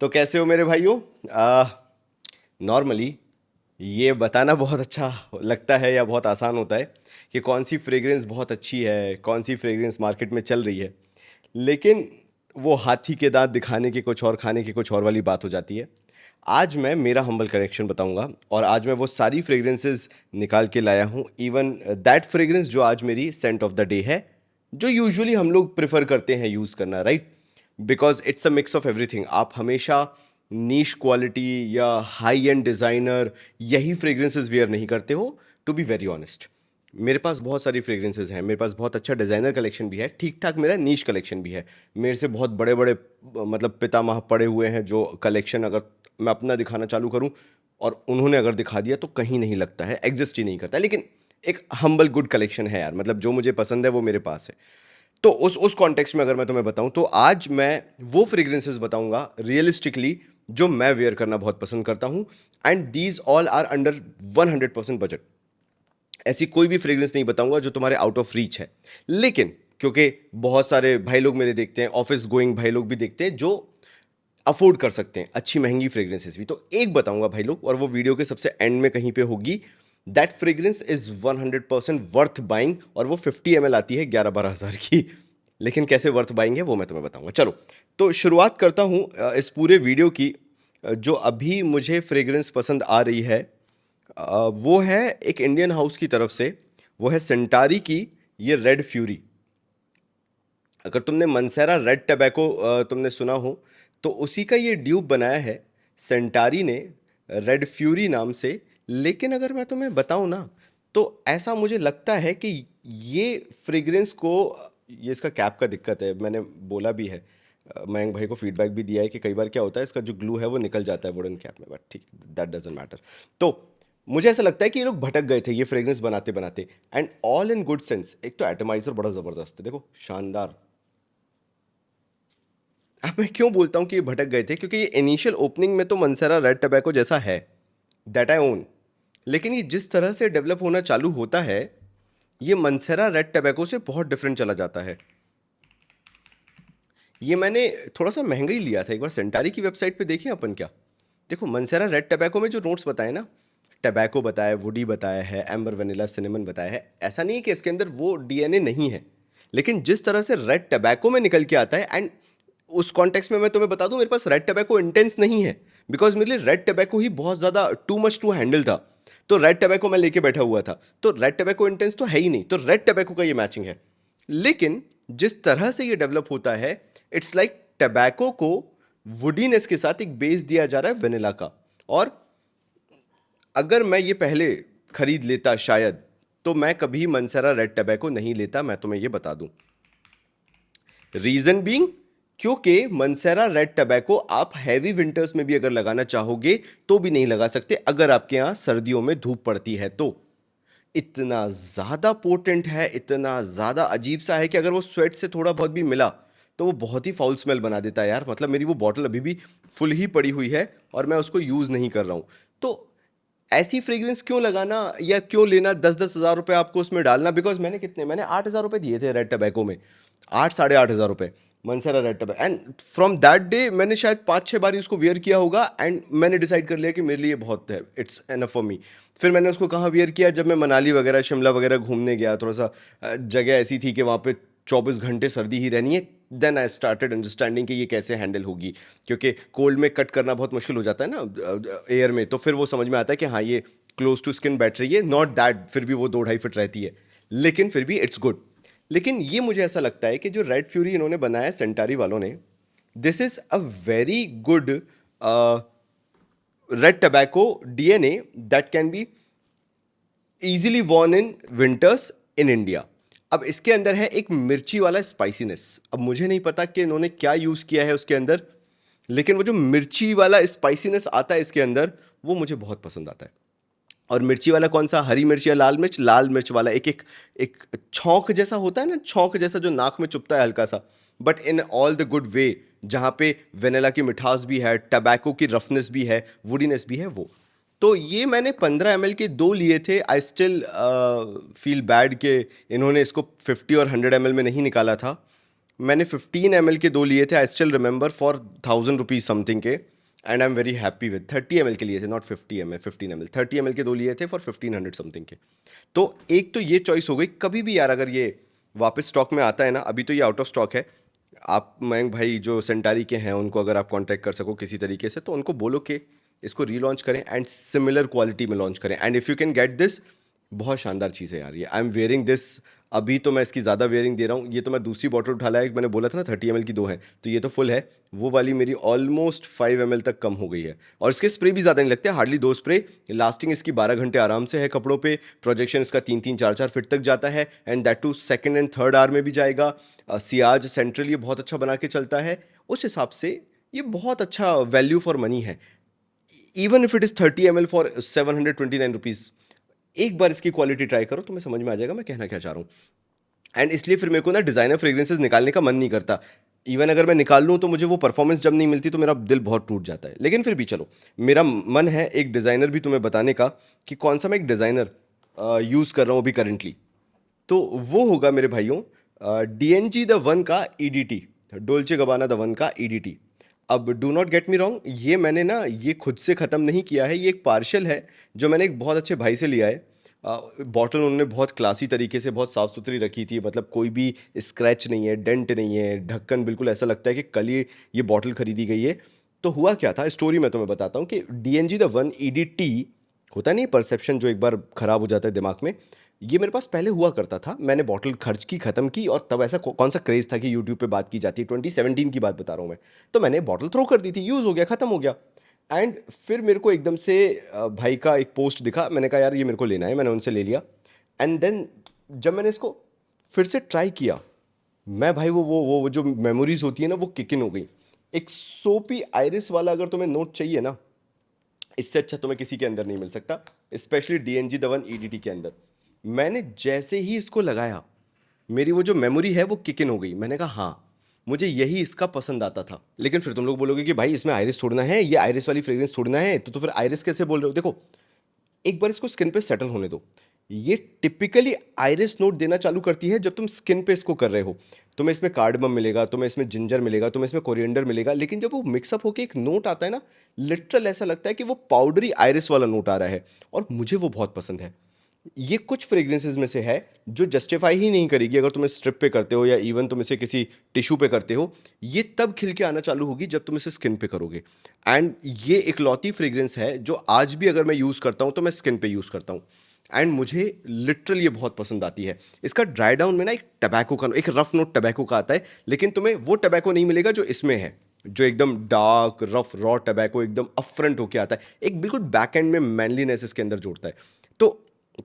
तो कैसे हो मेरे भाइयों। नॉर्मली ये बताना बहुत अच्छा लगता है या बहुत आसान होता है कि कौन सी फ्रेग्रेंस बहुत अच्छी है, कौन सी फ्रेग्रेंस मार्केट में चल रही है। लेकिन वो हाथी के दांत दिखाने की कुछ और, खाने की कुछ और वाली बात हो जाती है। आज मैं मेरा हम्बल कलेक्शन बताऊंगा और आज मैं वो सारी फ्रेग्रेंसेस निकाल के लाया हूँ। इवन दैट फ्रेग्रेंस जो आज मेरी सेंट ऑफ द डे है, जो यूजुअली हम लोग प्रेफर करते हैं यूज़ करना, right? Because it's a mix of everything. आप हमेशा नीश क्वालिटी या हाई एंड डिज़ाइनर यही फ्रेग्रेंसेस वेयर नहीं करते हो। टू बी वेरी ऑनेस्ट, मेरे पास बहुत सारी फ्रेग्रेंसेस हैं, मेरे पास बहुत अच्छा डिज़ाइनर कलेक्शन भी है, ठीक ठाक मेरा नीश कलेक्शन भी है। मेरे से बहुत बड़े बड़े मतलब पितामह पड़े हुए हैं जो कलेक्शन अगर मैं अपना दिखाना चालू करूं और उन्होंने अगर दिखा दिया तो कहीं नहीं लगता है, एग्जिस्ट ही नहीं करता है। लेकिन एक हम्बल गुड कलेक्शन है यार, मतलब जो मुझे पसंद है वो मेरे पास है। तो उस कॉन्टेक्स्ट में अगर मैं तुम्हें बताऊं तो आज मैं वो फ्रेग्रेंसेस बताऊंगा रियलिस्टिकली जो मैं वेयर करना बहुत पसंद करता हूं। And these all are under 100% budget. ऐसी कोई भी फ्रेग्रेंस नहीं बताऊंगा जो तुम्हारे आउट ऑफ रीच है। लेकिन क्योंकि बहुत सारे भाई लोग मेरे देखते हैं, ऑफिस गोइंग भाई लोग भी देखते हैं जो अफोर्ड कर सकते हैं अच्छी महंगी फ्रेग्रेंसेस भी, तो एक बताऊंगा भाई लोग, और वो वीडियो के सबसे एंड में कहीं पे होगी। That fragrance is 100% worth buying, और वो 50 ml आती है 11-12 हज़ार की। लेकिन कैसे वर्थ बाइंग है वो मैं तुम्हें बताऊंगा। चलो, तो शुरुआत करता हूं इस पूरे वीडियो की। जो अभी मुझे फ्रेग्रेंस पसंद आ रही है वो है एक इंडियन हाउस की तरफ से। वो है सेंटारी की ये रेड फ्यूरी। अगर तुमने मंसेरा रेड टबैको तुमने सुना हो, तो उसी का ये ड्यूब बनाया है सेंटारी ने, रेड फ्यूरी नाम से। लेकिन अगर मैं तुम्हें बताऊं ना, तो ऐसा मुझे लगता है कि ये फ्रेग्रेंस को, ये इसका कैप का दिक्कत है, मैंने बोला भी है, मयंक भाई को फीडबैक भी दिया है कि कई बार क्या होता है इसका जो ग्लू है वो निकल जाता है वुडन कैप में, बट ठीक, दैट डजेंट मैटर। तो मुझे ऐसा लगता है कि ये लोग भटक गए थे ये फ्रेग्रेंस बनाते बनाते, and all in good sense. एक तो एटमाइजर बड़ा ज़बरदस्त है, देखो शानदार। अब मैं क्यों बोलता हूँ कि ये भटक गए थे, क्योंकि ये इनिशियल ओपनिंग में तो मंसेरा रेड टबैको जैसा है, दैट आई ओन। लेकिन ये जिस तरह से डेवलप होना चालू होता है, ये मंसेरा रेड टबैको से बहुत डिफरेंट चला जाता है। ये मैंने थोड़ा सा महंगा ही लिया था, एक बार सेंटारी की वेबसाइट पे देखें अपन क्या। देखो मंसेरा रेड टबैको में जो नोट्स बताए ना, टबैको बताया, वुडी बताया है, एम्बर वेनिला सिनेमन बताया है। ऐसा नहीं है कि इसके अंदर वो डीएनए नहीं है, लेकिन जिस तरह से रेड टबैको में निकल के आता है, एंड उस कॉन्टेक्स्ट में मैं तुम्हें बता दूं, मेरे पास रेड टबैको इंटेंस नहीं है, बिकॉज मेरे लिए रेड टबैको ही बहुत ज़्यादा टू मच टू हैंडल था। तो रेड टबैको मैं लेके बैठा हुआ था, तो रेड टबैको इंटेंस तो है ही नहीं, तो रेड टबैको का ये मैचिंग है। लेकिन जिस तरह से ये डेवलप होता है, इट्स लाइक टबैको को वुडीनेस के साथ एक बेस दिया जा रहा है वेनिला का। और अगर मैं ये पहले खरीद लेता शायद, तो मैं कभी मंसेरा रेड टबैको नहीं लेता, मैं तुम्हें ये बता दूं। रीजन बीइंग, क्योंकि मंसेरा रेड टबैको आप हैवी विंटर्स में भी अगर लगाना चाहोगे तो भी नहीं लगा सकते, अगर आपके यहां सर्दियों में धूप पड़ती है तो। इतना ज्यादा पोटेंट है, इतना ज्यादा अजीब सा है कि अगर वो स्वेट से थोड़ा बहुत भी मिला तो वो बहुत ही फाउल स्मेल बना देता है यार। मतलब मेरी वो बॉटल अभी भी फुल ही पड़ी हुई है और मैं उसको यूज नहीं कर रहा हूं। तो ऐसी फ्रेग्रेंस क्यों लगाना या क्यों लेना, 10-10 हज़ार रुपए आपको उसमें डालना। बिकॉज मैंने 8 हज़ार रुपए दिए थे रेड टबैको में, 8-8.5 हज़ार रुपए Mancera red tobacco. And from that day मैंने शायद 5-6 बार उसको वेयर किया होगा, एंड मैंने डिसाइड कर लिया कि मेरे लिए बहुत है, इट्स एनफ फॉर मी। फिर मैंने उसको कहाँ वेयर किया, जब मैं मनाली वगैरह शिमला वगैरह घूमने गया, थोड़ा सा जगह ऐसी थी कि वहाँ पे 24 घंटे सर्दी ही रहनी है। देन आई स्टार्टेड अंडरस्टैंडिंग कि ये कैसे हैंडल होगी, क्योंकि कोल्ड में कट करना बहुत मुश्किल हो जाता है ना एयर में। तो फिर वो समझ में आता है कि हाँ ये क्लोज टू स्किन बैठ रही है, नॉट दैट फिर भी वो 2-2.5 फीट रहती है, लेकिन फिर भी इट्स गुड। लेकिन ये मुझे ऐसा लगता है कि जो रेड फ्यूरी इन्होंने बनाया सेंटारी वालों ने, this is a very good red tobacco DNA that can be easily worn in winters in India. अब इसके अंदर है एक मिर्ची वाला स्पाइसीनेस। अब मुझे नहीं पता कि इन्होंने क्या यूज़ किया है उसके अंदर, लेकिन वो जो मिर्ची वाला स्पाइसीनेस आता है इसके अंदर, वो मुझे बहुत पसंद आता है। और मिर्ची वाला कौन सा, हरी मिर्च या लाल मिर्च? लाल मिर्च वाला। एक एक एक छौंक जैसा होता है ना, छौंक जैसा जो नाक में चुभता है हल्का सा, but in all the good way, जहाँ पे वेनिला की मिठास भी है, टबैको की रफनेस भी है, वुडीनेस भी है वो। तो ये मैंने 15 ml के 2 लिए थे। आई स्टिल फील बैड कि इन्होंने इसको 50 और 100 ml में नहीं निकाला था, मैंने 15 ml के 2 लिए थे, I still remember, for 1000 rupees something के, and I am very happy with 30 ml के लिए थे, नॉट 50 ml, 15 ml, 30 ml के 2 लिए थे फॉर 1500 समथिंग के। तो एक तो ये चॉइस हो गई। कभी भी यार अगर ये वापस स्टॉक में आता है ना, अभी तो ये आउट ऑफ स्टॉक है, आप मयंक भाई जो सेंटारी के हैं उनको अगर आप कांटेक्ट कर सको किसी तरीके से, तो उनको बोलो कि इसको रीलॉन्च करें एंड सिमिलर क्वालिटी में लॉन्च करें, and if you can get this, बहुत शानदार चीज़ है यार ये। आई एम वेयरिंग दिस, अभी तो मैं इसकी ज़्यादा वेयरिंग दे रहा हूँ। ये तो मैं दूसरी बॉटल उठा लाया, मैंने बोला था ना 30 ml की 2 है, तो ये तो फुल है। वो वाली मेरी ऑलमोस्ट 5 ml तक कम हो गई है, और इसके स्प्रे भी ज़्यादा नहीं लगते, हार्डली 2 स्प्रे। लास्टिंग इसकी 12 घंटे आराम से है कपड़ों पे, प्रोजेक्शन इसका 3-3, 4-4 फीट तक जाता है, and that too second and third hour में भी जाएगा। सियाज सेंट्रल ये बहुत अच्छा बना के चलता है, उस हिसाब से ये बहुत अच्छा वैल्यू फॉर मनी है। Even if it is 30 ml for 729 rupees, एक बार इसकी क्वालिटी ट्राई करो, तुम्हें समझ में आ जाएगा मैं कहना क्या चाह रहा हूँ। एंड इसलिए फिर मेरे को ना डिज़ाइनर फ्रेग्रेंसेस निकालने का मन नहीं करता। इवन अगर मैं निकाल लूँ तो मुझे वो परफॉर्मेंस जब नहीं मिलती तो मेरा दिल बहुत टूट जाता है। लेकिन फिर भी चलो, मेरा मन है एक डिज़ाइनर भी तुम्हें बताने का कि कौन सा मैं एक डिज़ाइनर यूज़ कर रहा हूँ अभी करंटली। तो वो होगा मेरे भाइयों DNG द वन का EDT, डोल्चे गबाना द वन का EDT। अब do not get me wrong, ये मैंने ना ये खुद से ख़त्म नहीं किया है, ये एक पार्शल है जो मैंने एक बहुत अच्छे भाई से लिया है। बॉटल उन्होंने बहुत क्लासी तरीके से बहुत साफ़ सुथरी रखी थी, मतलब कोई भी स्क्रैच नहीं है, डेंट नहीं है, ढक्कन बिल्कुल ऐसा लगता है कि कल ये बॉटल खरीदी गई है। तो हुआ क्या था, स्टोरी मैं तुम्हें बताता हूँ कि DNG द वन EDT होता नहीं, परसेप्शन जो एक बार ख़राब हो जाता है दिमाग में, ये मेरे पास पहले हुआ करता था। मैंने बॉटल खर्च की, ख़त्म की, और तब ऐसा कौन सा क्रेज़ था कि यूट्यूब पे बात की जाती है, 2017 की बात बता रहा हूँ मैं। तो मैंने बॉटल थ्रो कर दी थी, यूज़ हो गया, ख़त्म हो गया। एंड फिर मेरे को एकदम से भाई का एक पोस्ट दिखा, मैंने कहा यार ये मेरे को लेना है, मैंने उनसे ले लिया। एंड देन जब मैंने इसको फिर से ट्राई किया, मैं भाई वो जो मेमोरीज होती है ना, वो किक इन हो गई। एक सोपी आयरिस वाला अगर तुम्हें नोट चाहिए ना, इससे अच्छा तुम्हें किसी के अंदर नहीं मिल सकता, specially DNG the one EDT के अंदर। मैंने जैसे ही इसको लगाया, मेरी वो जो मेमोरी है वो किक इन हो गई। मैंने कहा हाँ, मुझे यही इसका पसंद आता था। लेकिन फिर तुम लोग बोलोगे कि भाई इसमें आयरिस छोड़ना है, ये आयरिस वाली फ्रेग्रेंस छोड़ना है, तो फिर आयरिस कैसे बोल रहे हो? देखो, एक बार इसको स्किन पे सेटल होने दो। ये टिपिकली आयरिस नोट देना चालू करती है जब तुम स्किन पे इसको कर रहे हो। तुम्हें इसमें कार्डमम मिलेगा, तुम्हें इसमें जिंजर मिलेगा, तुम्हें इसमें कोरिएंडर मिलेगा, लेकिन जब वो मिक्सअप होकर एक नोट आता है ना, लिटरल ऐसा लगता है कि वो पाउडरी आयरिस वाला नोट आ रहा है, और मुझे वो बहुत पसंद है। ये कुछ फ्रेग्रेंसेस में से है जो जस्टिफाई ही नहीं करेगी अगर तुम इस स्ट्रिप पे करते हो या इवन तुम इसे किसी टिश्यू पे करते हो। ये तब खिल के आना चालू होगी जब तुम इसे स्किन पे करोगे। एंड ये इकलौती फ्रेग्रेंस है जो आज भी अगर मैं यूज़ करता हूँ तो मैं स्किन पे यूज़ करता हूँ, एंड मुझे लिटरल ये बहुत पसंद आती है। इसका ड्राई डाउन में ना एक टबैको का, एक रफ नोट टबैको का आता है, लेकिन तुम्हें वो टबैको नहीं मिलेगा जो इसमें है, जो एकदम डार्क रफ रॉ टबैको एकदम अपफ्रंट होके आता है, एक बिल्कुल बैक एंड में मैनलीनेस इसके अंदर जोड़ता है। तो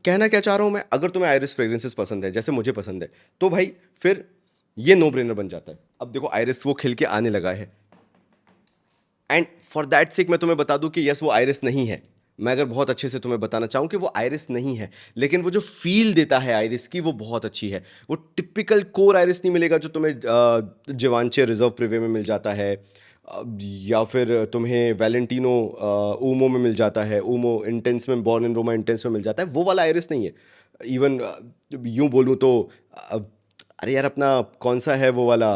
कहना क्या चाह रहा हूं मैं, अगर तुम्हें आयरिस फ्रेग्रेंसेस पसंद है जैसे मुझे पसंद है, तो भाई फिर ये नो ब्रेनर बन जाता है। अब देखो आयरिस वो खिल के आने लगा है, एंड फॉर दैट सेक मैं तुम्हें बता दूं कि यस वो आयरिस नहीं है। मैं अगर बहुत अच्छे से तुम्हें बताना चाहूँ कि वो आयरिस नहीं है, लेकिन वो जो फील देता है आयरिस की वो बहुत अच्छी है। वो टिपिकल कोर आयरिस नहीं मिलेगा जो तुम्हें जिवांचे रिजर्व प्रिवे में मिल जाता है, या फिर तुम्हें वैलेंटिनो ऊमो में मिल जाता है, ऊमो इंटेंस में, बॉर्न इन रोमा इंटेंस में मिल जाता है, वो वाला आयरिस नहीं है। इवन यूं बोलूँ तो अ, अरे यार अपना कौन सा है वो वाला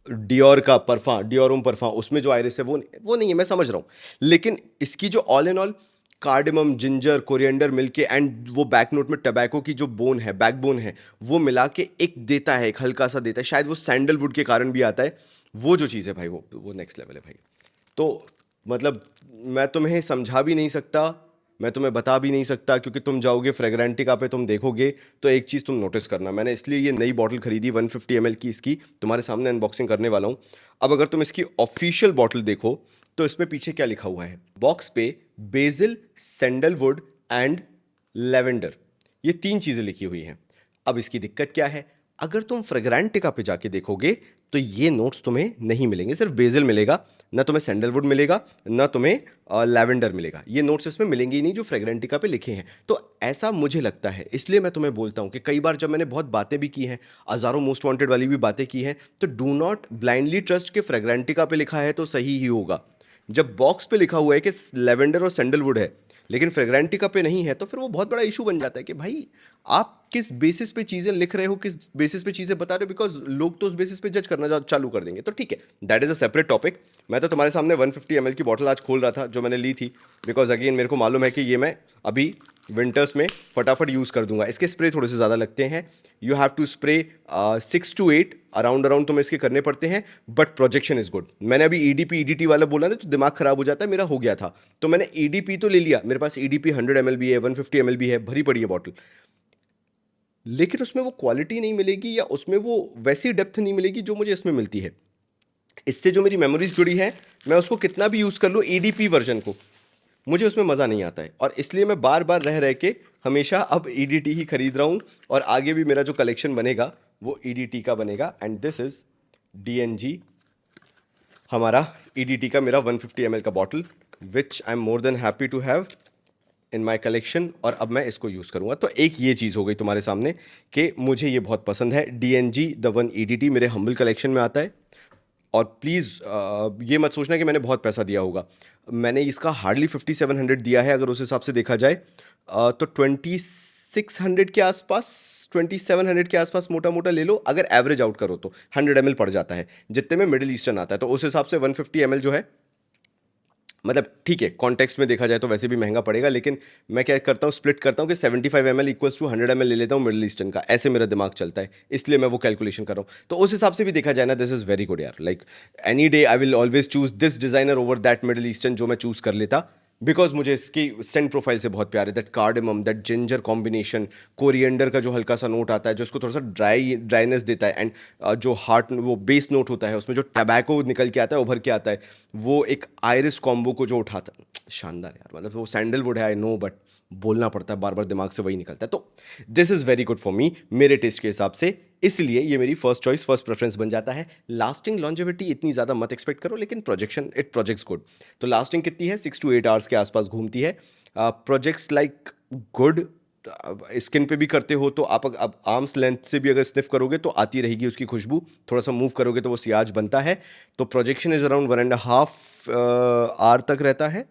डियोर का परफा, डियोरम परफा, उसमें जो आयरिस है वो नहीं है, मैं समझ रहा हूँ। लेकिन इसकी जो all in all cardamom, ginger, coriander मिलके एंड वो बैक नोट में टबैको की जो बोन है, बैक बोन है, वो मिला के एक देता है, एक हल्का सा देता है, शायद वो सैंडलवुड के कारण भी आता है। वो जो चीज़ है भाई वो नेक्स्ट लेवल है भाई। तो मतलब मैं तुम्हें समझा भी नहीं सकता, मैं तुम्हें बता भी नहीं सकता, क्योंकि तुम जाओगे फ्रेग्रेंटिका पे, तुम देखोगे तो एक चीज़ तुम नोटिस करना। मैंने इसलिए ये नई बॉटल खरीदी 150 ml की, इसकी तुम्हारे सामने अनबॉक्सिंग करने वाला हूँ। अब अगर तुम इसकी ऑफिशियल बॉटल देखो तो इसमें पीछे क्या लिखा हुआ है बॉक्स पे, बेसिल, सैंडलवुड एंड लेवेंडर, ये 3 चीज़ें लिखी हुई हैं। अब इसकी दिक्कत क्या है, अगर तुम फ्रेग्रेंटिका पे जाके देखोगे तो ये नोट्स तुम्हें नहीं मिलेंगे, सिर्फ बेसिल मिलेगा, ना तुम्हें सैंडलवुड मिलेगा, ना तुम्हें लैवेंडर मिलेगा। ये नोट्स इसमें मिलेंगे ही नहीं जो फ्रेग्रेंटिका पे लिखे हैं। तो ऐसा मुझे लगता है, इसलिए मैं तुम्हें बोलता हूँ कि कई बार जब मैंने बहुत बातें भी की हैं, अज़ारों मोस्ट वांटेड वाली भी बातें की हैं, तो डू नॉट ब्लाइंडली ट्रस्ट कि फ्रेग्रेंटिका पे लिखा है तो सही ही होगा। जब बॉक्स पे लिखा हुआ है कि लेवेंडर और सैंडलवुड है, लेकिन फ्रेग्रेंटिका पे नहीं है, तो फिर वो बहुत बड़ा इशू बन जाता है कि भाई आप किस बेसिस पे चीज़ें लिख रहे हो, किस बेसिस पे चीज़ें बता रहे हो, बिकॉज लोग तो उस बेसिस पे जज करना चालू कर देंगे। तो ठीक है, that is a separate topic. मैं तो तुम्हारे सामने 150 ml की बॉटल आज खोल रहा था जो मैंने ली थी, बिकॉज अगेन मेरे को मालूम है कि ये मैं अभी विंटर्स में फटाफट यूज़ कर दूंगा। इसके स्प्रे थोड़े से ज़्यादा लगते हैं, you have to spray 6 to 8 around तुम्हें इसके करने पड़ते हैं, बट प्रोजेक्शन इज गुड। मैंने अभी ईडीपी ईडीटी वाला बोला ना, तो दिमाग खराब हो जाता है, मेरा हो गया था। तो मैंने ईडीपी तो ले लिया, मेरे पास ईडीपी 100 ml भी है, 150 ml भी है, भरी पड़ी है बॉटल, लेकिन उसमें वो क्वालिटी नहीं मिलेगी या उसमें वो वैसी डेप्थ नहीं मिलेगी जो मुझे इसमें मिलती है। इससे जो मेरी मेमोरीज जुड़ी है, मैं उसको कितना भी यूज़ कर लूँ ईडीपी वर्जन को, मुझे उसमें मज़ा नहीं आता है, और इसलिए मैं बार बार रह रह के हमेशा अब ईडीटी ही खरीद रहा हूँ, और आगे भी मेरा जो कलेक्शन बनेगा वो ईडीटी का बनेगा। एंड दिस इज़ डीएनजी, हमारा ईडीटी का मेरा 150 ml का bottle, which I am more than happy to have in my collection, और अब मैं इसको यूज़ करूँगा। तो एक ये चीज़ हो गई तुम्हारे सामने कि मुझे ये बहुत पसंद है, डीएनजी द वन ईडीटी मेरे हम्बल कलेक्शन में आता है। और प्लीज़ ये मत सोचना कि मैंने बहुत पैसा दिया होगा, मैंने इसका हार्डली 5700 दिया है, अगर उस हिसाब से देखा जाए तो 2600 के आसपास, 2700 के आसपास मोटा मोटा ले लो, अगर एवरेज आउट करो तो 100 ml पड़ जाता है, जितने में मिडिल ईस्टर्न आता है, तो उस हिसाब से 150 ml जो है, मतलब ठीक है कॉन्टेक्स्ट में देखा जाए तो वैसे भी महंगा पड़ेगा, लेकिन मैं क्या करता हूँ, स्प्लिट करता हूँ कि 75 ml इक्वल्स टू 100 ml ले लेता हूँ मिडिल ईस्टर्न का, ऐसे मेरा दिमाग चलता है, इसलिए मैं वो कैलकुलेशन कर रहा हूँ। तो उस हिसाब से भी देखा जाए ना, दिस इज़ वेरी गुड यार, like any day I will always choose this designer over that middle eastern जो मैं चूज़ कर लेता, बिकॉज मुझे इसकी सेंट प्रोफाइल से बहुत प्यार है, that cardamom, that ginger combination, coriander का जो हल्का सा नोट आता है जो उसको थोड़ा सा ड्राइनेस देता है, एंड जो हार्ट वो बेस नोट होता है उसमें जो टबैको निकल के आता है, उभर के आता है, वो एक आयरिस कॉम्बो को जो उठाता है, शानदार यार। मतलब वो सैंडलवुड है, आई नो, बट बोलना पड़ता है बार बार, दिमाग से वही निकलता है। तो this is very good for me, मेरे टेस्ट के हिसाब से, इसलिए ये मेरी फर्स्ट चॉइस, फर्स्ट प्रेफरेंस बन जाता है। लास्टिंग लॉन्जेविटी इतनी ज़्यादा मत एक्सपेक्ट करो, लेकिन प्रोजेक्शन, इट प्रोजेक्ट्स गुड। तो लास्टिंग कितनी है, 6 to 8 आवर्स के आसपास घूमती है, प्रोजेक्ट्स लाइक गुड। स्किन पे भी करते हो तो आप अब आर्म्स लेंथ से भी अगर स्निफ करोगे तो आती रहेगी उसकी खुशबू, थोड़ा सा मूव करोगे तो वो सियाज बनता है। तो प्रोजेक्शन इज अराउंड 1.5 आवर तक रहता है,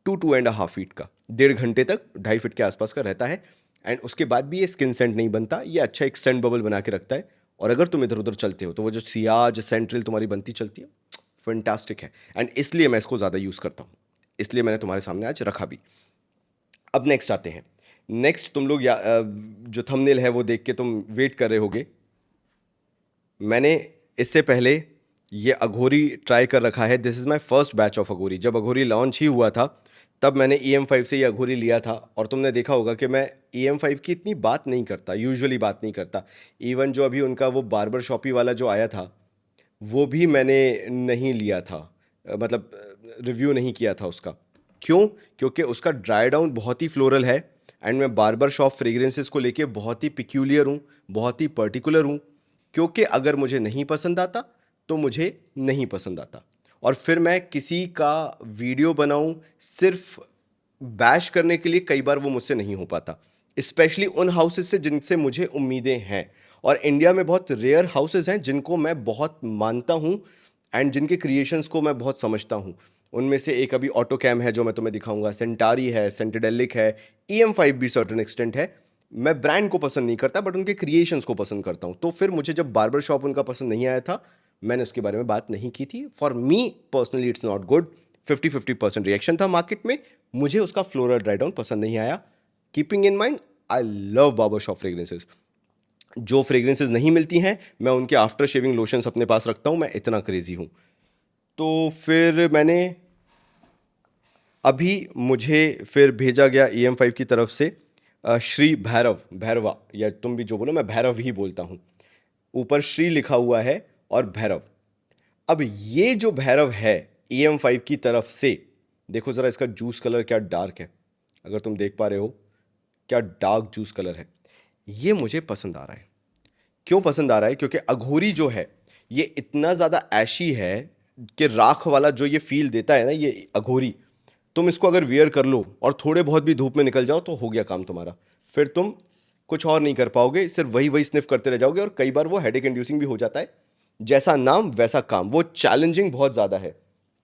2.5 फीट का, 1.5 घंटे तक, 2.5 फीट के आसपास का रहता है। एंड उसके बाद भी ये स्किन सेंट नहीं बनता, ये अच्छा एक सेंट बबल बना के रखता है, और अगर तुम इधर उधर चलते हो तो वो जो सियाज सेंट्रल तुम्हारी बनती चलती है, फैंटास्टिक है। एंड इसलिए मैं इसको ज़्यादा यूज़ करता हूँ, इसलिए मैंने तुम्हारे सामने आज रखा भी। अब नेक्स्ट आते हैं। नेक्स्ट तुम लोग जो थंबनेल है वो देख के तुम वेट कर रहे होगे, मैंने इससे पहले ये अघोरी ट्राई कर रखा है। This is my first batch of Aghori. जब अघोरी लॉन्च ही हुआ था तब मैंने EM5 से ये अघोरी लिया था, और तुमने देखा होगा कि मैं EM5 की इतनी बात नहीं करता, यूजुअली बात नहीं करता। इवन जो अभी उनका वो बार्बर शॉपी वाला जो आया था वो भी मैंने नहीं लिया था, मतलब रिव्यू नहीं किया था उसका। क्यों? क्योंकि उसका ड्राई डाउन बहुत ही फ्लोरल है, एंड मैं बार्बर शॉप फ्रेग्रेंसेस को लेके बहुत ही पिक्यूलियर हूँ, बहुत ही पर्टिकुलर हूँ, क्योंकि अगर मुझे नहीं पसंद आता तो मुझे नहीं पसंद आता, और फिर मैं किसी का वीडियो बनाऊं सिर्फ बैश करने के लिए, कई बार वो मुझसे नहीं हो पाता, स्पेशली उन हाउसेस से जिनसे मुझे उम्मीदें हैं। और इंडिया में बहुत रेयर हाउसेस हैं जिनको मैं बहुत मानता हूं, एंड जिनके क्रिएशंस को मैं बहुत समझता हूं। उनमें से एक अभी ऑटोकैम है जो मैं तुम्हें दिखाऊंगा, सेंटारी है, सेंटेडेलिक है, EM5 भी सर्टेन एक्सटेंट है। मैं ब्रांड को पसंद नहीं करता, बट उनके क्रिएशंस को पसंद करता हूं। तो फिर मुझे जब बार्बर शॉप उनका पसंद नहीं आया था, मैंने उसके बारे में बात नहीं की थी। For me personally it's not good, 50-50% reaction था मार्केट में, मुझे उसका फ्लोरल ड्राई डाउन पसंद नहीं आया। Keeping in mind, I love barber shop fragrances. जो फ्रेग्रेंसेज नहीं मिलती हैं मैं उनके आफ्टर शेविंग लोशंस अपने पास रखता हूं, मैं इतना क्रेजी हूं। तो फिर मैंने अभी मुझे फिर भेजा गया EM5 की तरफ से श्री भैरवा, या तुम भी जो बोलो, मैं भैरव ही बोलता हूँ। ऊपर श्री लिखा हुआ है और भैरव। अब ये जो भैरव है EM5 की तरफ से, देखो ज़रा इसका जूस कलर क्या डार्क है, अगर तुम देख पा रहे हो क्या डार्क जूस कलर है। ये मुझे पसंद आ रहा है। क्यों पसंद आ रहा है? क्योंकि अघोरी जो है ये इतना ज़्यादा ऐशी है कि राख वाला जो ये फील देता है ना ये अघोरी, तुम इसको अगर वियर कर लो और थोड़े बहुत भी धूप में निकल जाओ तो हो गया काम तुम्हारा। फिर तुम कुछ और नहीं कर पाओगे, सिर्फ वही वही स्निफ करते रह जाओगे, और कई बार वो हेडेक इंड्यूसिंग भी हो जाता है। जैसा नाम वैसा काम, वो चैलेंजिंग बहुत ज़्यादा है।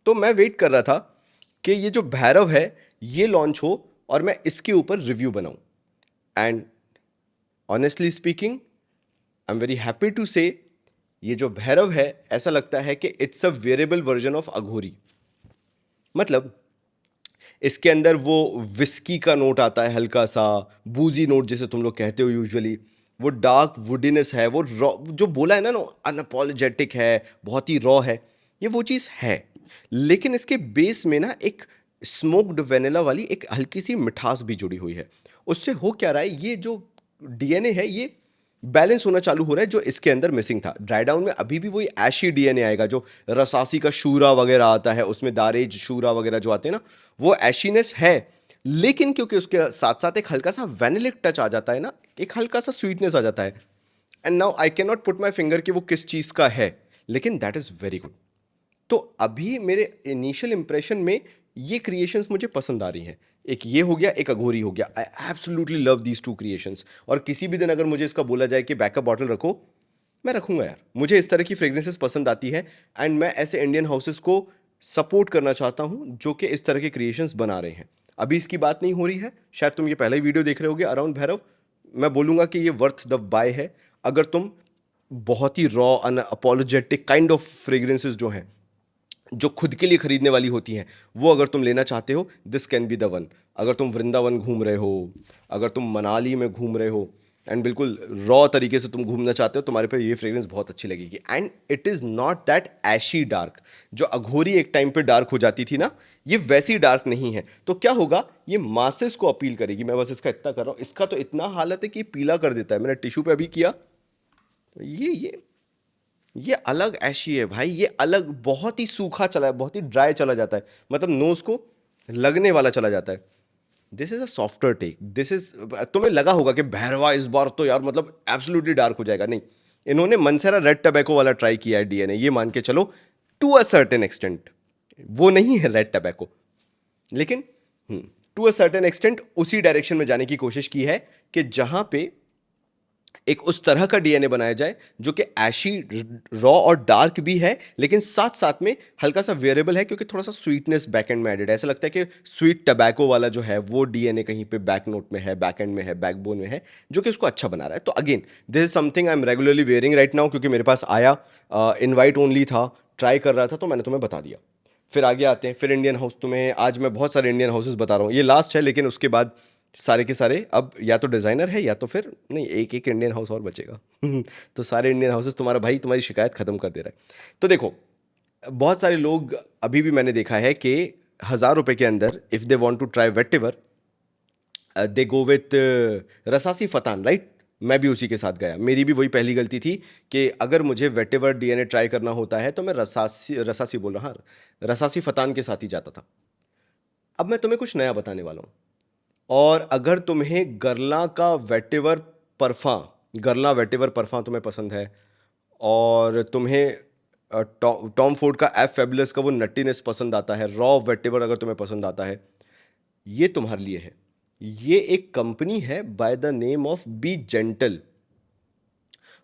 तो मैं वेट कर रहा था कि ये जो भैरव है ये लॉन्च हो, और मैं इसके ऊपर रिव्यू बनाऊं। And honestly speaking I am very happy to say ये जो भैरव है, ऐसा लगता है कि it's a variable version of Aghori. मतलब इसके अंदर वो विस्की का नोट आता है, हल्का सा बूजी नोट जिसे तुम लोग कहते हो यूजुअली, वो डार्क वुडीनेस है, वो रॉ जो बोला है ना, अनअपोलोजेटिक है, बहुत ही रॉ है, ये वो चीज़ है। लेकिन इसके बेस में ना एक स्मोक्ड वेनिला वाली एक हल्की सी मिठास भी जुड़ी हुई है। उससे हो क्या रहा है, ये जो डीएनए है ये बैलेंस होना चालू हो रहा है, जो इसके अंदर मिसिंग था। ड्राई डाउन में अभी भी वही ऐशी डीएनए आएगा, जो रसासी का शूरा वगैरह आता है, उसमें दारेज शूरा वगैरह जो आते हैं ना, वो ऐशीनेस है। लेकिन क्योंकि उसके साथ साथ एक हल्का सा वेनिलिक टच आ जाता है ना, एक हल्का सा स्वीटनेस आ जाता है। And now I can not put my finger कि वो किस चीज़ का है, लेकिन दैट इज़ वेरी गुड। तो अभी मेरे इनिशियल इंप्रेशन में ये क्रिएशंस मुझे पसंद आ रही हैं। एक ये हो गया, एक अघोरी हो गया। I absolutely love these two creations. और किसी भी दिन अगर मुझे इसका बोला जाए कि बैकअप बॉटल रखो, मैं रखूंगा यार। मुझे इस तरह की फ्रेग्रेंसेस पसंद आती है। एंड मैं ऐसे इंडियन हाउसेस को सपोर्ट करना चाहता हूँ जो कि इस तरह के क्रिएशंस बना रहे हैं। अभी इसकी बात नहीं हो रही है, शायद तुम ये पहला ही वीडियो देख रहे होगे अराउंड भैरव। मैं बोलूँगा कि ये वर्थ द बाय है, अगर तुम बहुत ही raw unapologetic kind of fragrances जो हैं, जो खुद के लिए खरीदने वाली होती हैं, वो अगर तुम लेना चाहते हो, this can be the one. अगर तुम वृंदावन घूम रहे हो, अगर तुम मनाली में घूम रहे हो, एंड बिल्कुल रॉ तरीके से तुम घूमना चाहते हो, तुम्हारे पे ये फ्रेग्रेंस बहुत अच्छी लगेगी। And it is not that ऐशी डार्क। जो अघोरी एक टाइम पे डार्क हो जाती थी ना, ये वैसी डार्क नहीं है। तो क्या होगा, ये मासेस को अपील करेगी। मैं बस इसका इतना कर रहा हूँ, इसका तो इतना हालत है कि पीला कर देता है। मैंने टिश्यू पे अभी किया, तो ये अलग ऐशी है भाई, ये अलग बहुत ही सूखा चला है, बहुत ही ड्राई चला जाता है, मतलब नोज को लगने वाला चला जाता है। This is a softer take. This is, तुम्हें लगा होगा कि भैरवा इस बार तो यार मतलब एब्सोल्युटली डार्क हो जाएगा। नहीं, इन्होंने मनसेरा रेड टबैको वाला ट्राई किया है डीएनए, ये मान के चलो टू अ सर्टेन एक्सटेंट। वो नहीं है रेड टबैको, लेकिन टू अ सर्टेन एक्सटेंट उसी डायरेक्शन में जाने की कोशिश की है कि जहां पे एक उस तरह का डीएनए बनाया जाए जो कि ऐशी रॉ और डार्क भी है, लेकिन साथ साथ में हल्का सा वेरिएबल है, क्योंकि थोड़ा सा स्वीटनेस बैक एंड में एडेड है। ऐसा लगता है कि स्वीट टबैको वाला जो है वो डीएनए कहीं पे बैक नोट में है, बैक एंड में है, बैकबोन में है, जो कि उसको अच्छा बना रहा है। तो again this is something I am regularly wearing right now, क्योंकि मेरे पास आया, इनवाइट ओनली था, ट्राई कर रहा था, तो मैंने तुम्हें बता दिया। फिर आगे आते हैं, फिर इंडियन हाउस। तुम्हें आज मैं बहुत सारे इंडियन हाउसेस बता रहा हूँ, ये लास्ट है, लेकिन उसके बाद सारे के सारे अब या तो डिज़ाइनर है या तो फिर नहीं, एक एक इंडियन हाउस और बचेगा। तो सारे इंडियन हाउसेस तुम्हारा भाई तुम्हारी शिकायत ख़त्म कर दे रहा है। तो देखो, बहुत सारे लोग अभी भी मैंने देखा है कि 1,000 रुपये के अंदर if they want to try vetiver, they go with Rasasi Fattan, right. मैं भी उसी के साथ गया। मेरी भी वही पहली गलती थी कि अगर मुझे वेटिवर डीएनए ट्राई करना होता है तो मैं रसासी बोल रहा, हाँ, रसासी फतान के साथ ही जाता था। अब मैं तुम्हें कुछ नया बताने वाला हूँ। और अगर तुम्हें गरला का वेटिवर परफा, गरला वेटिवर परफा तुम्हें पसंद है, और तुम्हें टॉम फोर्ड का एफ फेबुलस का वो नट्टीनेस पसंद आता है, रॉ वेटिवर अगर तुम्हें पसंद आता है, ये तुम्हारे लिए है। ये एक कंपनी है by the name of B gentle.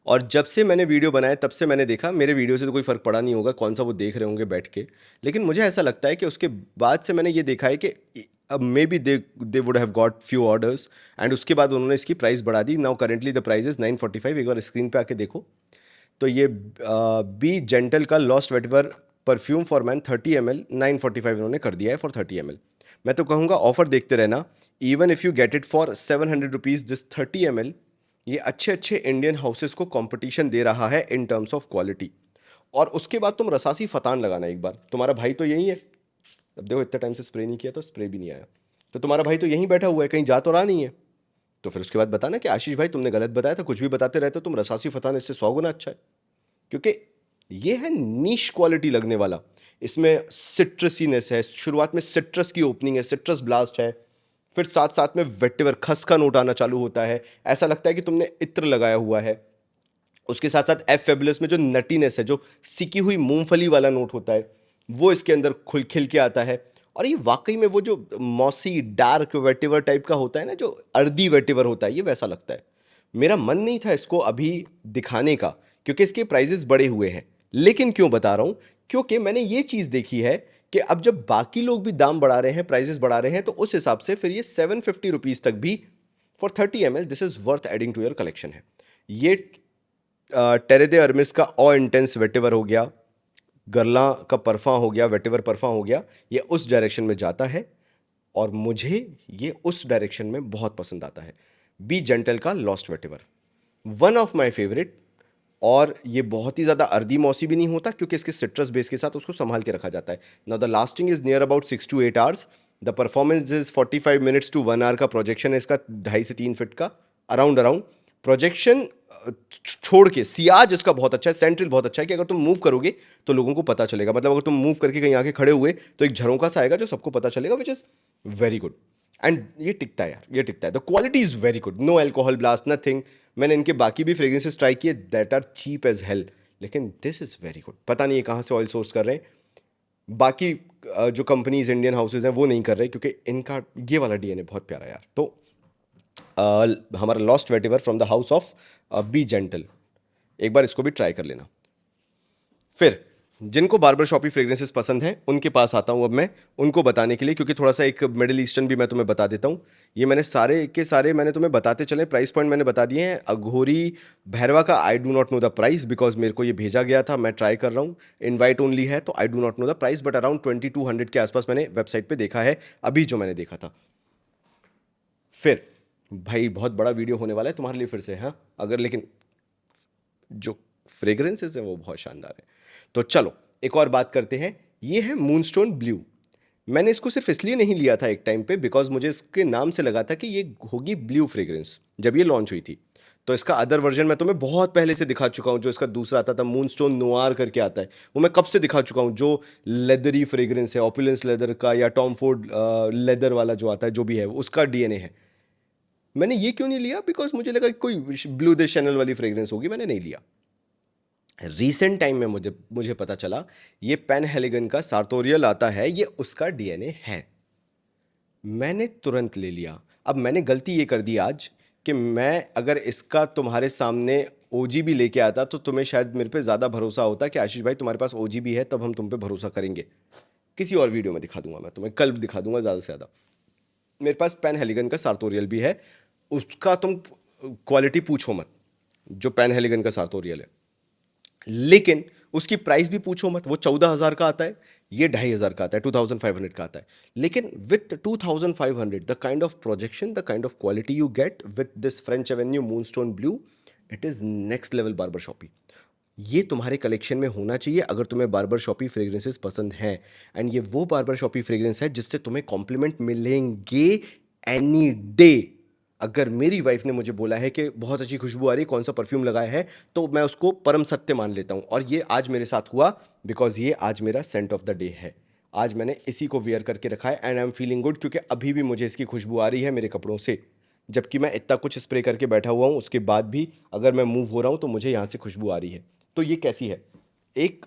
और जब से मैंने वीडियो बनाया तब से मैंने देखा, मेरे वीडियो से तो कोई फ़र्क पड़ा नहीं होगा, कौन सा वो देख रहे होंगे बैठ के, लेकिन मुझे ऐसा लगता है कि उसके बाद से मैंने ये देखा है कि अब may be they would have got few orders, and उसके बाद उन्होंने इसकी प्राइस बढ़ा दी। Now currently the price is 945। एक बार स्क्रीन पे आके देखो, तो ये बी जेंटल का lost vetiver perfume for man 30 ml 945 इन्होंने कर दिया है फॉर 30 ml। मैं तो कहूँगा ऑफर देखते रहना, even if you get it for 700 rupees this 30 ml। ये अच्छे अच्छे इंडियन हाउसेस को कंपटीशन दे रहा है इन टर्म्स ऑफ क्वालिटी। और उसके बाद तुम रसासी फतान लगाना एक बार, तुम्हारा भाई तो यही है। अब देखो, इतना टाइम से स्प्रे नहीं किया तो स्प्रे भी नहीं आया, तो तुम्हारा भाई तो यहीं बैठा हुआ है, कहीं जा तो रहा नहीं है। तो फिर उसके बाद बताना कि आशीष भाई तुमने गलत बताया था, कुछ भी बताते रहते हो तुम, रसासी फतान इससे 100 गुना अच्छा है। क्योंकि ये है नीश क्वालिटी लगने वाला। इसमें सिट्रसीनेस है, शुरुआत में सिट्रस की ओपनिंग है, सिट्रस ब्लास्ट है, फिर साथ साथ में वेटिवर खस का नोट आना चालू होता है, ऐसा लगता है कि तुमने इत्र लगाया हुआ है। उसके साथ साथ एफ फेबुलस में जो नटीनेस है, जो सिकी हुई मूंगफली वाला नोट होता है, वो इसके अंदर खुल खिल के आता है। और ये वाकई में वो जो मॉसी डार्क वेटिवर टाइप का होता है ना, जो अर्दी वेटिवर होता है, ये वैसा लगता है। मेरा मन नहीं था इसको अभी दिखाने का, क्योंकि इसके प्राइजेस बड़े हुए हैं, लेकिन क्यों बता रहा हूँ, क्योंकि मैंने ये चीज़ देखी है कि अब जब बाकी लोग भी दाम बढ़ा रहे हैं, प्राइजेस बढ़ा रहे हैं, तो उस हिसाब से फिर ये 750 रुपीज़ तक भी for 30 ml this is worth adding to your collection है। ये टेरे दे अर्मिस का ऑ इंटेंस वेटिवर हो गया, गरला का परफा हो गया, वेटिवर परफा हो गया, ये उस डायरेक्शन में जाता है और मुझे ये उस डायरेक्शन में बहुत पसंद आता है। बी जेंटल का lost vetiver, one of my favourite. और ये बहुत ही ज़्यादा अर्दी मौसी भी नहीं होता क्योंकि इसके सिट्रस बेस के साथ उसको संभाल के रखा जाता है। Now the lasting is near about 6 to 8 hours। The performance is 45 minutes to 1 hour का प्रोजेक्शन है इसका, 2.5 से 3 फीट का अराउंड अराउंड प्रोजेक्शन छोड़ के। सियाज इसका बहुत अच्छा है, सेंट्रल बहुत अच्छा है कि अगर तुम मूव करोगे तो लोगों को पता चलेगा, मतलब अगर तुम मूव करके कहीं आके खड़े हुए तो एक झरोका सा आएगा जो सबको पता चलेगा, which is very good. And ये टिकता है यार, ये टिकता है। The quality is very good, no alcohol blast nothing. मैंने इनके बाकी भी फ्रेग्रेंसेस ट्राई किए that are cheap as hell, लेकिन दिस इज़ वेरी गुड। पता नहीं ये कहाँ से ऑयल सोर्स कर रहे हैं, बाकी जो कंपनीज इंडियन हाउसेज हैं वो नहीं कर रहे क्योंकि इनका ये वाला डीएनए बहुत प्यारा यार। तो हमारा lost vetiver from the house of B gentle, एक बार इसको भी ट्राई कर लेना। फिर जिनको बार्बर शॉपी फ्रेग्रेंसेस पसंद हैं उनके पास आता हूँ अब मैं, उनको बताने के लिए, क्योंकि थोड़ा सा एक मिडिल ईस्टर्न भी मैं तुम्हें बता देता हूँ। ये मैंने सारे के सारे मैंने तुम्हें बताते चले, प्राइस पॉइंट मैंने बता दिए हैं। अघोरी भैरवा का I do not know the price because मेरे को ये भेजा गया था, मैं ट्राई कर रहा हूँ, इन्वाइट ओनली है तो I do not know the price, but around 2200 के आसपास मैंने वेबसाइट पर देखा है अभी जो मैंने देखा था। फिर भाई बहुत बड़ा वीडियो होने वाला है तुम्हारे लिए फिर से, हाँ अगर, लेकिन जो फ्रेग्रेंसेस हैं वो बहुत शानदार है। तो चलो एक और बात करते हैं। ये है मूनस्टोन ब्लू। मैंने इसको सिर्फ इसलिए नहीं लिया था एक टाइम पे बिकॉज मुझे इसके नाम से लगा था कि ये होगी ब्लू फ्रेग्रेंस जब ये लॉन्च हुई थी। तो इसका अदर वर्जन मैं तुम्हें बहुत पहले से दिखा चुका हूँ, जो इसका दूसरा आता था मूनस्टोन नोआर करके आता है, वो मैं कब से दिखा चुका हूँ, जो लेदरी फ्रेग्रेंस है, ऑपुलेंस लेदर का या टॉम फोर्ड लेदर वाला जो आता है, जो भी है उसका डीएनए है। मैंने ये क्यों नहीं लिया, बिकॉज मुझे लगा कोई ब्लू दे चैनल वाली फ्रेग्रेंस होगी, मैंने नहीं लिया। रिसेंट टाइम में मुझे पता चला ये पेन हेलिगन का सार्टोरियल आता है, ये उसका डीएनए है। मैंने तुरंत ले लिया। अब मैंने गलती ये कर दी आज कि मैं अगर इसका तुम्हारे सामने ओजी भी लेके आता तो तुम्हें शायद मेरे पे ज़्यादा भरोसा होता कि आशीष भाई तुम्हारे पास ओजी भी है तब हम तुम पे भरोसा करेंगे। किसी और वीडियो में दिखा दूंगा, मैं तुम्हें कल दिखा दूंगा ज़्यादा से ज़्यादा। मेरे पास पेन हेलिगन का सार्टोरियल भी है, उसका तुम क्वालिटी पूछो मत जो पेन हेलिगन का सार्टोरियल है, लेकिन उसकी प्राइस भी पूछो मत। वो 14,000 का आता है, ये 2,500 का आता है, 2,500 का आता है। लेकिन with 2,500 the kind of projection, the kind of quality you get with this French Avenue Moonstone Blue, it is next level barber shoppy. ये तुम्हारे कलेक्शन में होना चाहिए अगर तुम्हें बार्बर शॉपी फ्रेग्रेंसेस पसंद हैं। एंड ये वो बार्बर शॉपी फ्रेग्रेंस है जिससे तुम्हें कॉम्प्लीमेंट मिलेंगे एनी डे। अगर मेरी वाइफ ने मुझे बोला है कि बहुत अच्छी खुशबू आ रही है, कौन सा परफ्यूम लगाया है, तो मैं उसको परम सत्य मान लेता हूँ। और ये आज मेरे साथ हुआ बिकॉज ये आज मेरा सेंट ऑफ द डे है। आज मैंने इसी को वेयर करके रखा है and I am feeling good, क्योंकि अभी भी मुझे इसकी खुशबू आ रही है मेरे कपड़ों से। जबकि मैं इतना कुछ स्प्रे करके बैठा हुआ हूँ, उसके बाद भी अगर मैं मूव हो रहा हूँ तो मुझे यहाँ से खुशबू आ रही है। तो ये कैसी है, एक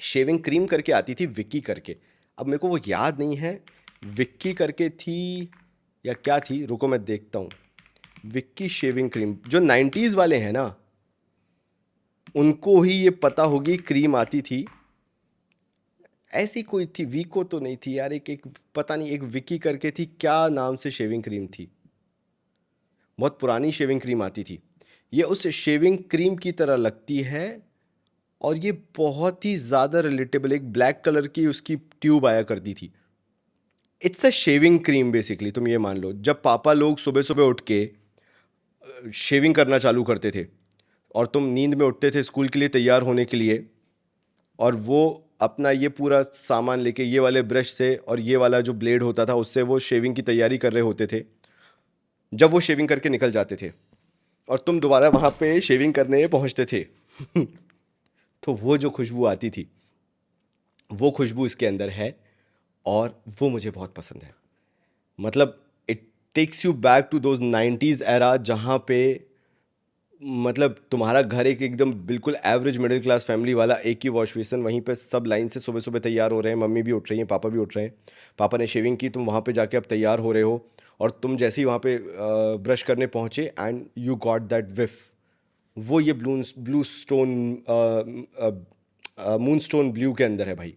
शेविंग क्रीम करके आती थी विक्की करके, अब मेरे को वो याद नहीं है विक्की करके थी या क्या थी, रुको मैं देखता हूँ। विक्की शेविंग क्रीम, जो 90s वाले हैं ना उनको ही ये पता होगी, क्रीम आती थी ऐसी कोई थी, वीको तो नहीं थी यार, एक पता नहीं, एक विक्की करके थी, क्या नाम से शेविंग क्रीम थी, बहुत पुरानी शेविंग क्रीम आती थी। ये उस शेविंग क्रीम की तरह लगती है और ये बहुत ही ज़्यादा रिलेटेबल, एक ब्लैक कलर की उसकी ट्यूब आया करती थी। It's a shaving cream basically, तुम ये मान लो जब पापा लोग सुबह सुबह उठ के शेविंग करना चालू करते थे और तुम नींद में उठते थे स्कूल के लिए तैयार होने के लिए, और वो अपना ये पूरा सामान लेके ये वाले ब्रश से और ये वाला जो ब्लेड होता था उससे वो शेविंग की तैयारी कर रहे होते थे, जब वो शेविंग करके निकल जाते थे और तुम दोबारा वहाँ पे शेविंग करने पहुँचते थे तो वो जो खुशबू आती थी वो खुशबू इसके अंदर है और वो मुझे बहुत पसंद है। मतलब it takes you back to those 90s era जहाँ पे मतलब तुम्हारा घर एक एकदम बिल्कुल एवरेज मिडिल क्लास फैमिली वाला, एक ही वॉश बेसिन, वहीं पे सब लाइन से सुबह सुबह तैयार हो रहे हैं, मम्मी भी उठ रही हैं, पापा भी उठ रहे हैं, पापा ने शेविंग की, तुम वहाँ पे जाके अब तैयार हो रहे हो और तुम जैसे ही वहाँ पे ब्रश करने पहुँचे एंड यू गॉट दैट विफ, वो ये blue stone moon stone blue के अंदर है भाई।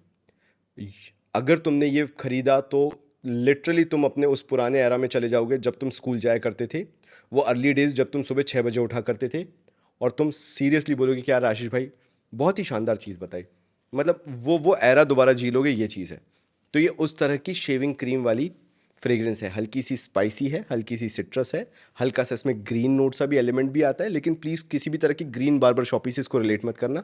अगर तुमने ये खरीदा तो लिटरली तुम अपने उस पुराने एरा में चले जाओगे जब तुम स्कूल जाया करते थे, वो अर्ली डेज जब तुम सुबह 6 बजे उठा करते थे, और तुम सीरियसली बोलोगे कि यार आशीष भाई बहुत ही शानदार चीज़ बताई। मतलब वो एरा दोबारा जी लोगे, ये चीज़ है। तो ये उस तरह की शेविंग क्रीम वाली फ्रेग्रेंस है, हल्की सी स्पाइसी है, हल्की सी सिट्रस है, हल्का सा इसमें ग्रीन नोट सा भी एलिमेंट भी आता है, लेकिन प्लीज़ किसी भी तरह की ग्रीन बार्बर शॉपी से इसको रिलेट मत करना।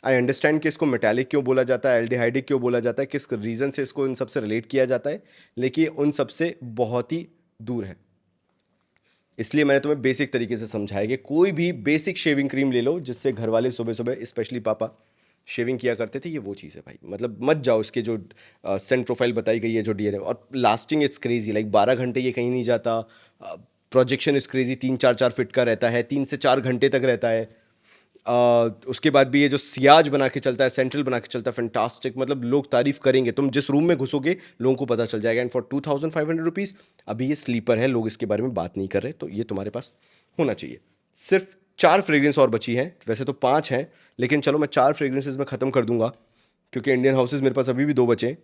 आई अंडरस्टैंड कि इसको मेटालिक क्यों बोला जाता है, एल्डिहाइडिक क्यों बोला जाता है, किस रीज़न से इसको इन सबसे रिलेट किया जाता है, लेकिन उन सबसे बहुत ही दूर है। इसलिए मैंने तुम्हें बेसिक तरीके से समझाया कि कोई भी बेसिक शेविंग क्रीम ले लो जिससे घर वाले सुबह सुबह स्पेशली पापा शेविंग किया करते थे, ये वो चीज़ है भाई। मतलब मत जाओ, इसके जो सेंट प्रोफाइल बताई गई है, जो डीएनए, और लास्टिंग इट्स क्रेजी, लाइक 12 घंटे ये कहीं नहीं जाता। प्रोजेक्शन इज क्रेजी, 3-4 फीट का रहता है, 3 से 4 घंटे तक रहता है। उसके बाद भी ये जो सियाज बना के चलता है, सेंट्रल बना के चलता है, फैंटास्टिक। मतलब लोग तारीफ करेंगे, तुम जिस रूम में घुसोगे लोगों को पता चल जाएगा। एंड फॉर 2500 रुपीज़, अभी ये स्लीपर है, लोग इसके बारे में बात नहीं कर रहे, तो ये तुम्हारे पास होना चाहिए। सिर्फ 4 फ्रेग्रेंस और बची हैं, वैसे तो 5 हैं, लेकिन चलो मैं 4 फ्रेग्रेंसेज में ख़त्म कर दूंगा, क्योंकि इंडियन हाउसेज मेरे पास अभी भी 2 बचे हैं।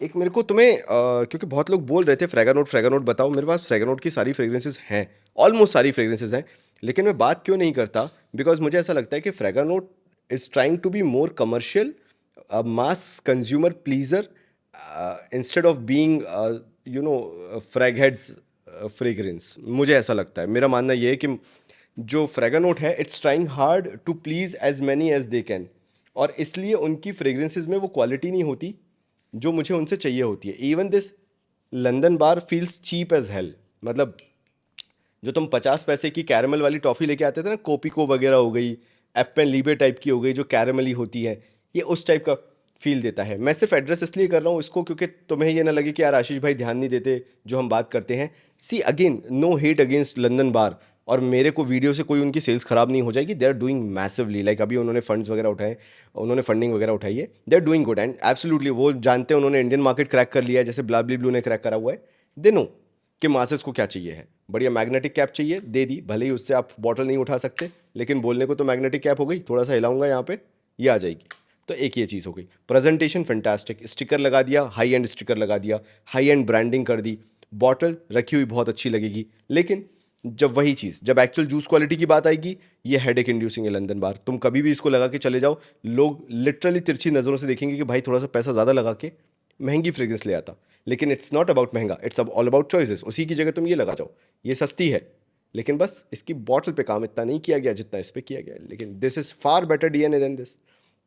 एक मेरे को तुम्हें क्योंकि बहुत लोग बोल रहे थे फ्रेगानोट बताओ, मेरे पास फ्रेगानोट की सारी फ्रेग्रेंसेज हैं, ऑलमोस्ट सारी फ्रेग्रेंसेज हैं, लेकिन मैं बात क्यों नहीं करता, बिकॉज मुझे ऐसा लगता है कि Fraganote is trying to be more commercial, mass consumer pleaser, instead of being frag heads fragrance. मुझे ऐसा लगता है, मेरा मानना ये है कि जो फ्रेगानोट है it's trying hard to please as many as they can, और इसलिए उनकी फ्रेग्रेंसेज में वो क्वालिटी नहीं होती जो मुझे उनसे चाहिए होती है। Even this London bar feels cheap as hell. मतलब जो तुम 50 पैसे की कैरमल वाली टॉफ़ी लेके आते थे ना, कोपिको वगैरह हो गई, एप्पन लीबे टाइप की हो गई, जो कैरमली होती है, ये उस टाइप का फील देता है। मैं सिर्फ एड्रेस इसलिए कर रहा हूँ इसको क्योंकि तुम्हें ये ना लगे कि यार आशीष भाई ध्यान नहीं देते जो हम बात करते हैं। See again, no hate against London bar, और मेरे को वीडियो से कोई उनकी सेल्स खराब नहीं हो जाएगी। They are doing massively, like अभी उन्होंने फंड्स वगैरह उठाए, उन्होंने फंडिंग वगैरह उठाई है, they are doing good and absolutely वो जानते हैं उन्होंने इंडियन मार्केट क्रैक कर लिया है, जैसे ब्लाबली ब्लू ने क्रैक करा हुआ है। दे नो कि मासेस को क्या चाहिए है, बढ़िया मैग्नेटिक कैप चाहिए, दे दी। भले ही उससे आप बॉटल नहीं उठा सकते, लेकिन बोलने को तो मैग्नेटिक कैप हो गई, थोड़ा सा हिलाऊंगा यहाँ पे ये आ जाएगी। तो एक ये चीज़ हो गई। प्रेजेंटेशन फैंटास्टिक, स्टिकर लगा दिया, हाई एंड स्टिकर लगा दिया, हाई एंड ब्रांडिंग कर दी, बॉटल रखी हुई बहुत अच्छी लगेगी। लेकिन जब वही चीज़, जब एक्चुअल जूस क्वालिटी की बात आएगी, ये हेडेक इंड्यूसिंग है लंदन बार। तुम कभी भी इसको लगा के चले जाओ, लोग लिटरली तिरछी नज़रों से देखेंगे कि भाई थोड़ा सा पैसा ज़्यादा लगा के महंगी फ्रेग्रेंस ले आता। लेकिन इट्स नॉट अबाउट महंगा, इट्स ऑल अबाउट चॉइसेस। उसी की जगह तुम ये लगा जाओ, ये सस्ती है, लेकिन बस इसकी बॉटल पे काम इतना नहीं किया गया जितना इस पे किया गया, लेकिन this is far better DNA than this.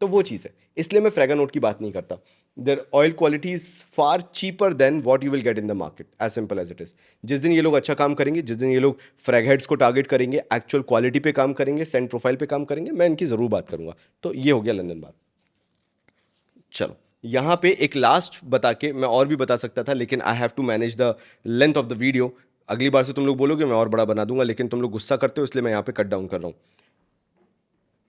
तो वो चीज़ है, इसलिए मैं फ्रेगानोट की बात नहीं करता। Their oil quality is far cheaper than what you will get in the market, as simple as it is. जिस दिन ये लोग अच्छा काम करेंगे, जिस दिन ये लोग फ्रैग हेड्स को टारगेट करेंगे, एक्चुअल क्वालिटी पे काम करेंगे, सेंट प्रोफाइल पे काम करेंगे, मैं इनकी ज़रूर बात करूंगा। तो ये हो गया लंदन बार। चलो यहाँ पे एक लास्ट बता के, मैं और भी बता सकता था, लेकिन I have to manage the length of the video. अगली बार से तुम लोग बोलोगे मैं और बड़ा बना दूंगा, लेकिन तुम लोग गुस्सा करते हो, इसलिए मैं यहाँ पे कट डाउन कर रहा हूँ।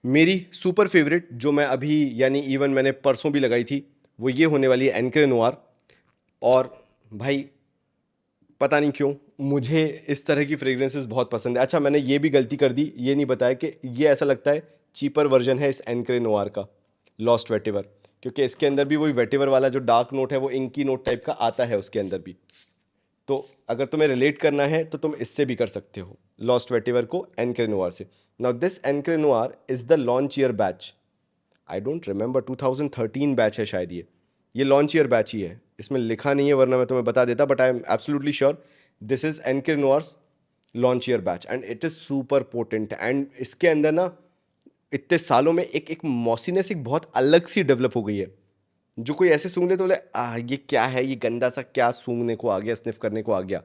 मेरी सुपर फेवरेट जो मैं अभी, यानी इवन मैंने परसों भी लगाई थी, वो ये होने वाली है एनक्रे नोआर। और भाई पता नहीं क्यों मुझे इस तरह की फ्रेग्रेंसेस बहुत पसंद है। अच्छा, मैंने ये भी गलती कर दी, ये नहीं बताया कि ये ऐसा लगता है चीपर वर्जन है इस एनक्रे नोआर का, लॉस्ट वेटिवर, क्योंकि इसके अंदर भी वही वेटिवर वाला जो डार्क नोट है, वो इंकी नोट टाइप का आता है उसके अंदर भी। तो अगर तुम्हें रिलेट करना है तो तुम इससे भी कर सकते हो, लॉस्ट वेटिवर को एनक्रे नोआर से। Now this Encre Noire is the launch year batch. I don't remember, 2013 batch है शायद ये लॉन्च ईयर बैच ही है। इसमें लिखा नहीं है, वरना मैं तुम्हें बता देता, but I am absolutely sure this is Encre Noire's launch year batch, and it is super potent. And इसके अंदर ना इतने सालों में एक एक मॉसीनेस एक बहुत अलग सी डेवलप हो गई है, जो कोई ऐसे सूंघ ले तो बोले ये क्या है, ये गंदा सा क्या सूंघने को आ गया, स्निफ करने को आ गया।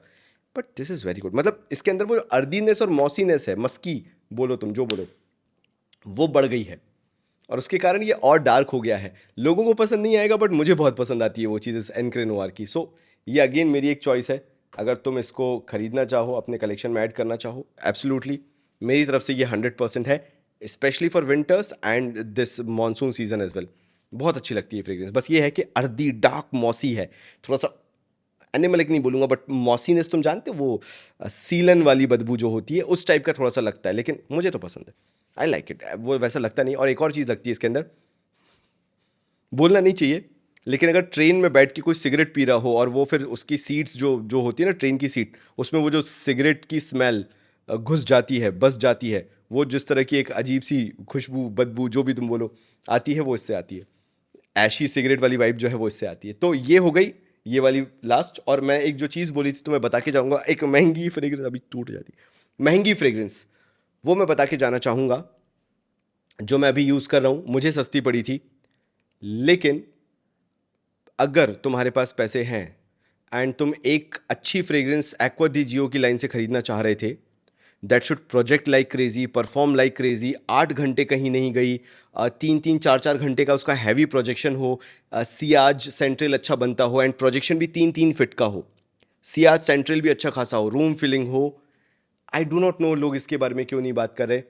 But this is very good. मतलब इसके अंदर वो अर्दीनेस और मॉसीनेस है, मस्की बोलो तुम जो बोलो, वो बढ़ गई है, और उसके कारण ये और डार्क हो गया है। लोगों को पसंद नहीं आएगा, बट मुझे बहुत पसंद आती है वो चीज़ इस एनक्रे नोआर की। सो ये अगेन मेरी एक चॉइस है। अगर तुम इसको खरीदना चाहो, अपने कलेक्शन में ऐड करना चाहो, एब्सोल्युटली मेरी तरफ से ये 100% है, especially for winters and this monsoon season as well. बहुत अच्छी लगती है फ्रेग्रेंस। बस ये है कि अर्दी डार्क मॉसी है, थोड़ा सा एनिमलिक नहीं बोलूँगा, बट मॉसीनेस तुम जानते हो, वो सीलन वाली बदबू जो होती है, उस टाइप का थोड़ा सा लगता है, लेकिन मुझे तो पसंद है, आई लाइक इट। वो वैसा लगता नहीं। और एक और चीज़ लगती है इसके अंदर, बोलना नहीं चाहिए, लेकिन अगर ट्रेन में बैठ के कोई सिगरेट पी रहा हो और वो फिर उसकी सीट्स जो जो होती है ना ट्रेन की सीट, उसमें वो जो सिगरेट की स्मेल घुस जाती है, बस जाती है, वो जिस तरह की एक अजीब सी खुशबू, बदबू, जो भी तुम बोलो, आती है, वो इससे आती है। ऐशी सिगरेट वाली वाइब जो है वो इससे आती है। तो ये हो गई ये वाली लास्ट। और मैं एक जो चीज़ बोली थी तो मैं बता के जाऊंगा, एक महंगी फ्रेग्रेंस, अभी टूट जाती है, महंगी फ्रेग्रेंस, वो मैं बता के जाना चाहूँगा, जो मैं अभी यूज़ कर रहा हूँ। मुझे सस्ती पड़ी थी, लेकिन अगर तुम्हारे पास पैसे हैं एंड तुम एक अच्छी फ्रेग्रेंस एक्वा दी जियो की लाइन से खरीदना चाह रहे थे, that should project like crazy, perform like crazy, 8 घंटे कहीं नहीं गई, 3-3 4-4 घंटे का उसका हैवी प्रोजेक्शन हो, सियाज सेंट्रल अच्छा बनता हो एंड प्रोजेक्शन भी 3-3 फीट का हो, सियाज सेंट्रल भी अच्छा खासा हो, रूम फिलिंग हो। आई डू नॉट नो लोग इसके बारे में क्यों नहीं बात कर रहे।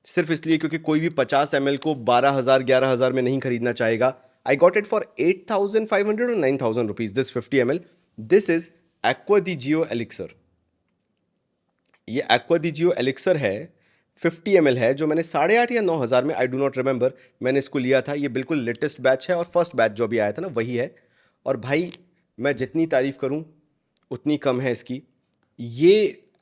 सिर्फ इसलिए क्योंकि कोई भी 50 ml को 12,000 11,000 में नहीं खरीदना चाहेगा। आई गॉट इट फॉर 8,500 और 9,000 rupees, this 50 ml। This is aqua di Gio elixir. ये एक्वा दी जियो एलिक्सर है, 50 ml है, जो मैंने 8,500 या 9,000 में, आई डू नॉट रिमेंबर, मैंने इसको लिया था। ये बिल्कुल लेटेस्ट बैच है और फर्स्ट बैच जो अभी आया था ना वही है। और भाई मैं जितनी तारीफ करूं उतनी कम है इसकी। ये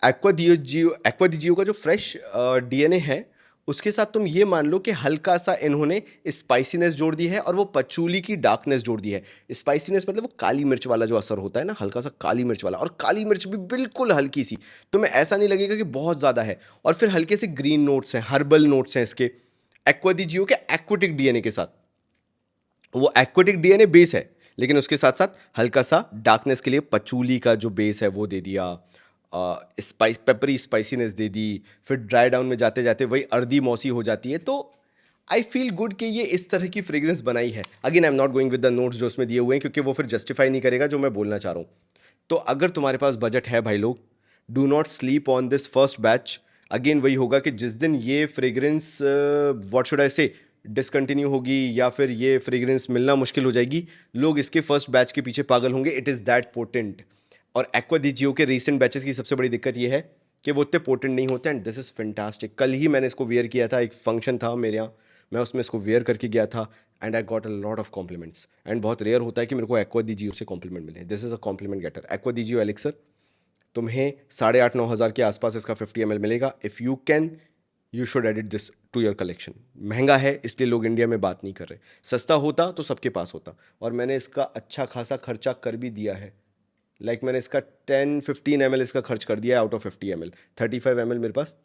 एक्वा दी जियो का जो फ्रेश डीएनए है, उसके साथ तुम ये मान लो कि हल्का सा इन्होंने स्पाइसीनेस जोड़ दी है और वो पचूली की डार्कनेस जोड़ दी है। स्पाइसीनेस मतलब वो काली मिर्च वाला जो असर होता है ना, हल्का सा काली मिर्च वाला, और काली मिर्च भी बिल्कुल हल्की सी, तुम्हें ऐसा नहीं लगेगा कि बहुत ज़्यादा है। और फिर हल्के से ग्रीन नोट्स हैं, हर्बल नोट्स हैं इसके, एक्वा दी जियो के एक्वाटिक डीएनए के साथ। वो एक्वाटिक डीएनए बेस है, लेकिन उसके साथ साथ हल्का सा डार्कनेस के लिए पचूली का जो बेस है वो दे दिया, स्पाइस पेपरी स्पाइसीनेस दे दी, फिर ड्राई डाउन में जाते जाते वही अर्दी मौसी हो जाती है। तो आई फील गुड कि ये इस तरह की फ्रेग्रेंस बनाई है। Again I am not going with the notes जो उसमें दिए हुए हैं, क्योंकि वो फिर जस्टिफाई नहीं करेगा जो मैं बोलना चाह रहा हूँ। तो अगर तुम्हारे पास बजट है भाई लोग, do not sleep on this first batch. Again वही होगा कि जिस दिन ये फ्रेग्रेंस व्हाट शुड आई से डिसकंटिन्यू होगी या फिर ये फ्रेग्रेंस मिलना मुश्किल हो जाएगी, लोग इसके फर्स्ट बैच के पीछे पागल होंगे। It is that potent. और एक्वा दी जियो के रीसेंट बैचेस की सबसे बड़ी दिक्कत ये है कि वो उतने पोटेंट नहीं होते। And this is fantastic. कल ही मैंने इसको वेयर किया था, एक फंक्शन था मेरे यहाँ, मैं उसमें इसको वेयर करके गया था and I got a lot of compliments. And बहुत रेयर होता है कि मेरे को एक्वा दी जियो से कॉम्प्लीमेंट मिले। This is a compliment getter. Acqua di Gio Elixir तुम्हें 8,500-9,000 के आसपास इसका 50 ml मिलेगा। If you can, you should edit this to your collection. महंगा है इसलिए लोग इंडिया में बात नहीं कर रहे, सस्ता होता तो सबके पास होता। और मैंने इसका अच्छा खासा खर्चा कर भी दिया है। मैंने इसका 10-15 ml इसका खर्च कर दिया है आउट ऑफ 50 ml। 35 ml मेरे पास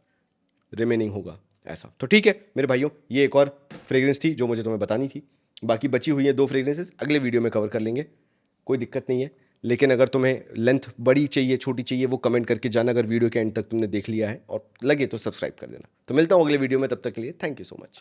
रिमेनिंग होगा ऐसा। तो ठीक है मेरे भाइयों, ये एक और फ्रेग्रेंस थी जो मुझे तुम्हें बतानी थी। बाकी बची हुई है 2 फ्रेग्रेंसेस, अगले वीडियो में कवर कर लेंगे, कोई दिक्कत नहीं है। लेकिन अगर तुम्हें लेंथ बड़ी चाहिए छोटी चाहिए वो कमेंट करके जाना, अगर वीडियो के एंड तक तुमने देख लिया है और लगे तो सब्सक्राइब कर देना। तो मिलता हूँ अगले वीडियो में, तब तक के लिए थैंक यू सो मच।